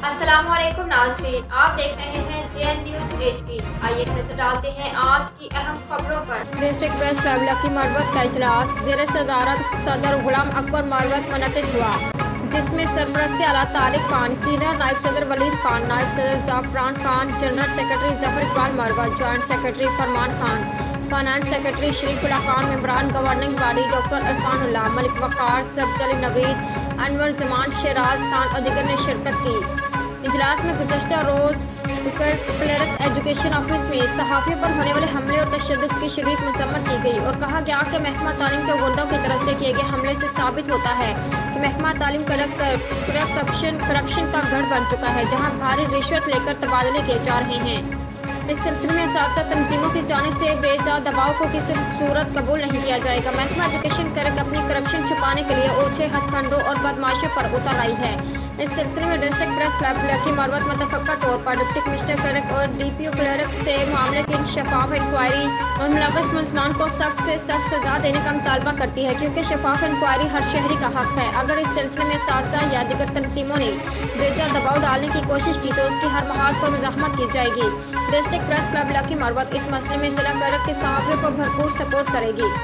السلام علیکم ناظرین، آپ دیکھ رہے ہیں JN نیوز HD۔ آئیے نظر ڈالتے ہیں آج کی اہم خبروں پر۔ ڈسٹرکٹ پریس کلب لکی مروت کا اجلاس زیر صدارت صدر غلام اکبر مروت منعقد ہوا، جس میں سرپرست اعلیٰ طارق خان، سینئر نائب صدر ولید خان، نائب صدر زعفران خان، جنرل سیکرٹری ظفر اقبال مروت، جوائنٹ سیکرٹری فرمان خان، فائنانس سیکرٹری شریف اللہ خان، ممبران گورننگ باڈی ڈاکٹر عرفان اللہ، ملک وقار، سبز علی نوید، انور زمان، شیراز خان اور دیگر نے شرکت کی۔ اجلاس میں گزشتہ روز کلرک ایجوکیشن آفس میں صحافیوں پر ہونے والے حملے اور تشدد کی شدید مذمت کی گئی اور کہا گیا کہ محکمہ تعلیم کے غنڈوں کی طرف سے کیے گئے حملے سے ثابت ہوتا ہے کہ محکمہ تعلیم کرپشن کا گڑھ بن چکا ہے، جہاں بھاری رشوت لے کر تبادلے کیے جا رہے ہیں۔ اس سلسلے میں اساتذہ تنظیموں کی جانب سے بے جا دباؤ کو کسی صورت قبول نہیں کیا جائے گا۔ محکمہ ایجوکیشن کلرک اپنی کرپشن چھپانے کے لیے اوچھے ہتھ کنڈوں اور بدمعاشیوں پر اتر آئی ہے۔ اس سلسلے میں ڈسٹرکٹ پریس کلب لکی مروت متفقہ طور پر ڈپٹی کمشنر کلرک اور DPO کلرک سے معاملے کی شفاف انکوائری اور ملوث ملزمان کو سخت سے سخت سزا دینے کا مطالبہ کرتی ہے، کیونکہ شفاف انکوائری ہر شہری کا حق ہے۔ اگر اس سلسلے میں اساتذہ یا دیگر تنظیموں نے بے جا دباؤ ڈالنے کی کوشش کی تو اس کی ہر محاذ پر مزاحمت کی جائے گی۔ ڈسٹرکٹ پریس کلب لکی مروت اس مسئلے میں ضلع کلرک کے صحافیوں کو بھرپور سپورٹ کرے گی۔